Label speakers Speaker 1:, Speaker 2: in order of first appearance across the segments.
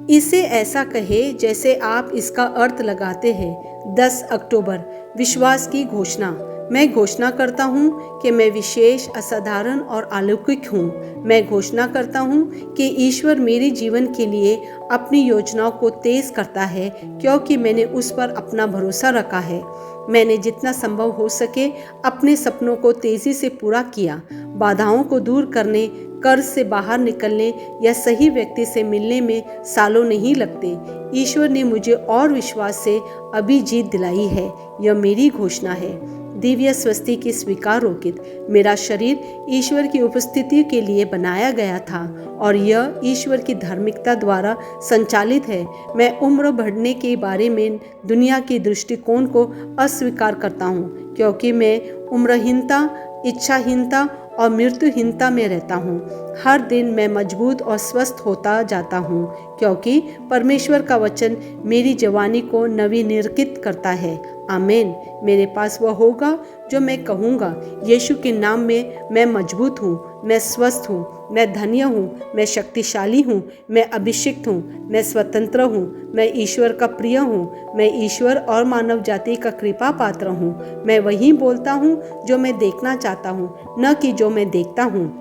Speaker 1: इसे ऐसा कहे जैसे आप इसका अर्थ लगाते हैं। 10 अक्टूबर, विश्वास की घोषणा। मैं घोषणा करता हूँ कि मैं विशेष, असाधारण और अलौकिक हूँ। मैं घोषणा करता हूँ कि ईश्वर मेरे जीवन के लिए अपनी योजनाओं को तेज करता है, क्योंकि मैंने उस पर अपना भरोसा रखा है। मैंने जितना संभव हो सके अपने सपनों को तेजी से पूरा किया। बाधाओं को दूर करने, कर्ज से बाहर निकलने या सही व्यक्ति से मिलने में सालों नहीं लगते। ईश्वर ने मुझे और विश्वास से अभी जीत दिलाई है। यह मेरी घोषणा है। दिव्य स्वस्ति की स्वीकार रोकित। मेरा शरीर ईश्वर की उपस्थिति के लिए बनाया गया था और यह ईश्वर की धार्मिकता द्वारा संचालित है। मैं उम्र बढ़ने के बारे में दुनिया के दृष्टिकोण को अस्वीकार करता हूँ, क्योंकि मैं उम्रहीनता, इच्छाहीनता और मृत्युहीनता में रहता हूँ। हर दिन मैं मजबूत और स्वस्थ होता जाता हूँ, क्योंकि परमेश्वर का वचन मेरी जवानी को नवीनीकृत करता है। आमीन। मेरे पास वह होगा जो मैं कहूँगा। यीशु के नाम में मैं मजबूत हूँ, मैं स्वस्थ हूँ, मैं धन्य हूँ, मैं शक्तिशाली हूँ, मैं अभिषिक्त हूँ, मैं स्वतंत्र हूँ, मैं ईश्वर का प्रिय हूँ, मैं ईश्वर और मानव जाति का कृपा पात्र हूँ। मैं वही बोलता हूँ जो मैं देखना चाहता हूँ, न कि जो मैं देखता हूँ।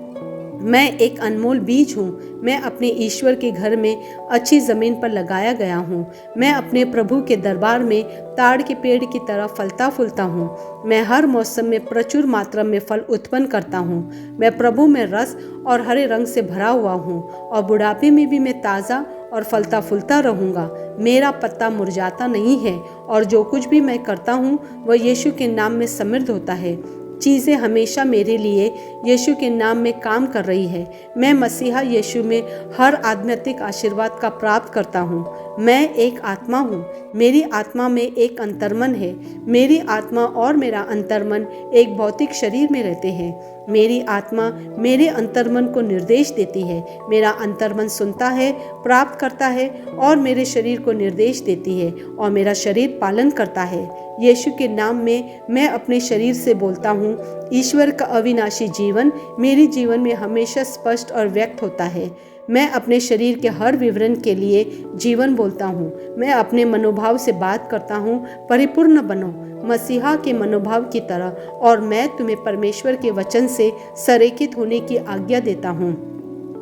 Speaker 1: मैं एक अनमोल बीज हूँ। मैं अपने ईश्वर के घर में अच्छी ज़मीन पर लगाया गया हूँ। मैं अपने प्रभु के दरबार में ताड़ के पेड़ की तरह फलता फूलता हूँ। मैं हर मौसम में प्रचुर मात्रा में फल उत्पन्न करता हूँ। मैं प्रभु में रस और हरे रंग से भरा हुआ हूँ और बुढ़ापे में भी मैं ताज़ा और फलता फूलता रहूँगा। मेरा पत्ता मुरझाता नहीं है और जो कुछ भी मैं करता हूँ वह यीशु के नाम में समृद्ध होता है। चीज़ें हमेशा मेरे लिए यीशु के नाम में काम कर रही है। मैं मसीहा यीशु में हर आध्यात्मिक आशीर्वाद का प्राप्त करता हूँ। मैं एक आत्मा हूँ। मेरी आत्मा में एक अंतर्मन है। मेरी आत्मा और मेरा अंतर्मन एक भौतिक शरीर में रहते हैं। मेरी आत्मा मेरे अंतर्मन को निर्देश देती है। मेरा अंतर्मन सुनता है, प्राप्त करता है और मेरे शरीर को निर्देश देती है और मेरा शरीर पालन करता है। यीशु के नाम में मैं अपने शरीर से बोलता हूँ, ईश्वर का अविनाशी जीवन मेरे जीवन में हमेशा स्पष्ट और व्यक्त होता है। मैं अपने शरीर के हर विवरण के लिए जीवन बोलता हूँ। मैं अपने मनोभाव से बात करता हूँ, परिपूर्ण बनो मसीहा के मनोभाव की तरह, और मैं तुम्हें परमेश्वर के वचन से संरेखित होने की आज्ञा देता हूँ।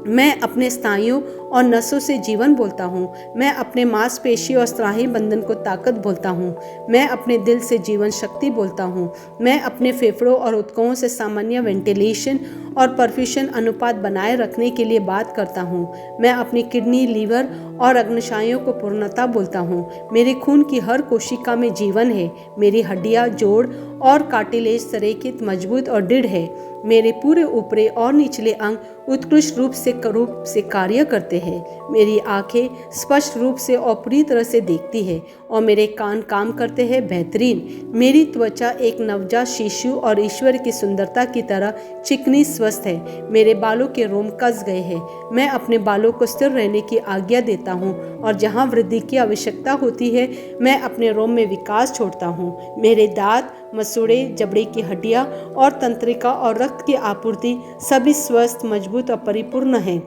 Speaker 1: मैं अपने स्नायुओं और नसों से जीवन बोलता हूँ। मैं अपने मांसपेशी और स्नायु बंधन को ताकत बोलता हूँ। मैं अपने दिल से जीवन शक्ति बोलता हूँ। मैं अपने फेफड़ों और ऊतकों से सामान्य वेंटिलेशन और परफ्यूशन अनुपात बनाए रखने के लिए बात करता हूँ। मैं अपनी किडनी, लीवर और अग्न्याशयों को पूर्णता बोलता हूँ। मेरे खून की हर कोशिका में जीवन है। मेरी हड्डियाँ, जोड़ और कार्टिलेज संरेखित, मजबूत और दृढ़ है। मेरे पूरे ऊपरी और निचले अंग उत्कृष्ट रूप से कार्य करते हैं। मेरी आंखें स्पष्ट रूप से और पूरी तरह से देखती है और मेरे कान काम करते हैं बेहतरीन। मेरी त्वचा एक नवजात शिशु और ईश्वर की सुंदरता की तरह चिकनी स्वस्थ है। मेरे बालों के रोम कस गए हैं। मैं अपने बालों को स्थिर रहने की आज्ञा देता हूँ और जहाँ वृद्धि की आवश्यकता होती है मैं अपने रोम में विकास छोड़ता हूँ। मेरे दांत, मसूड़े, जबड़े की हड्डियाँ और तंत्रिका और रक्त की आपूर्ति सभी स्वस्थ, मजबूत और परिपूर्ण हैं।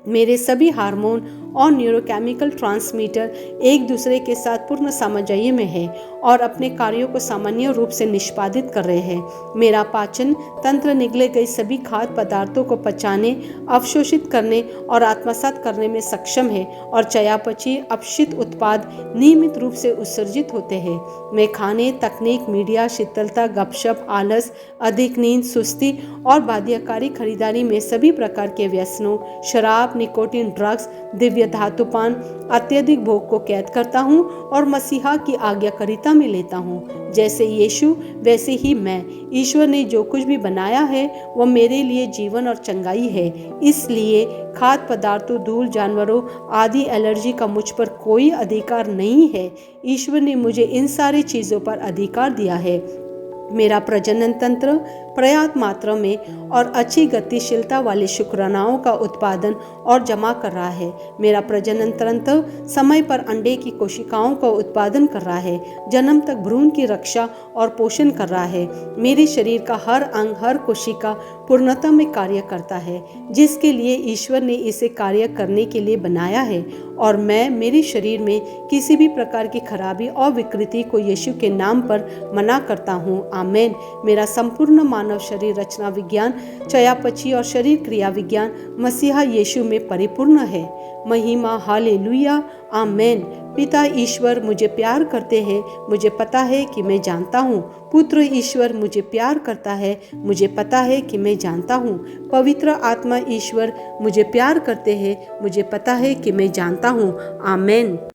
Speaker 1: मेरे सभी हार्मोन और न्यूरोकेमिकल ट्रांसमीटर एक दूसरे के साथ पूर्ण सामंजस्य में है और अपने कार्यों को सामान्य रूप से निष्पादित कर रहे हैं। मेरा पाचन तंत्र निगले गए सभी खाद्य पदार्थों को पचाने, अवशोषित करने और आत्मसात करने में सक्षम है और चयापचय अपशिष्ट उत्पाद नियमित रूप से उत्सर्जित होते हैं। मैं खाने, तकनीक, मीडिया, शीतलता, गपशप, आलस, अधिक नींद, सुस्ती और बाध्यकारी खरीदारी में सभी प्रकार के व्यसनों, शराब, निकोटीन, ड्रग्स, दिव्य धातुपान, अत्यधिक भोग को कैद करता हूँ और मसीहा की आज्ञाकारिता में लेता हूँ। जैसे यीशु वैसे ही मैं। ईश्वर ने जो कुछ भी बनाया है वह मेरे लिए जीवन और चंगाई है। इसलिए खाद्य पदार्थों, धूल, जानवरों आदि एलर्जी का मुझ पर कोई अधिकार नहीं है। ईश्वर ने मुझे इन सारी चीज़ों पर अधिकार दिया है। मेरा प्रजनन तंत्र पर्याप्त मात्रा में और अच्छी गतिशीलता वाले शुक्राणुओं का उत्पादन और जमा कर रहा है। मेरा प्रजनन तंत्र समय पर अंडे की कोशिकाओं का उत्पादन कर रहा है, जन्म तक भ्रूण की रक्षा और पोषण कर रहा है। मेरे शरीर का हर अंग, हर कोशिका पूर्णता में कार्य करता है, जिसके लिए ईश्वर ने इसे कार्य करने के लिए बनाया है। और मैं मेरे शरीर में किसी भी प्रकार की खराबी और विकृति को यीशु के नाम पर मना करता हूँ। आमीन। मेरा संपूर्ण मानव शरीर रचना विज्ञान, चयापचय और शरीर क्रिया विज्ञान मसीहा यीशु में परिपूर्ण है। महिमा, हालेलुया, आमीन। पिता ईश्वर मुझे प्यार करते हैं, मुझे पता है कि मैं जानता हूँ। पुत्र ईश्वर मुझे प्यार करता है, मुझे पता है कि मैं जानता हूँ। पवित्र आत्मा ईश्वर मुझे प्यार करते हैं, मुझे पता है कि मैं जानता हूँ। आमीन।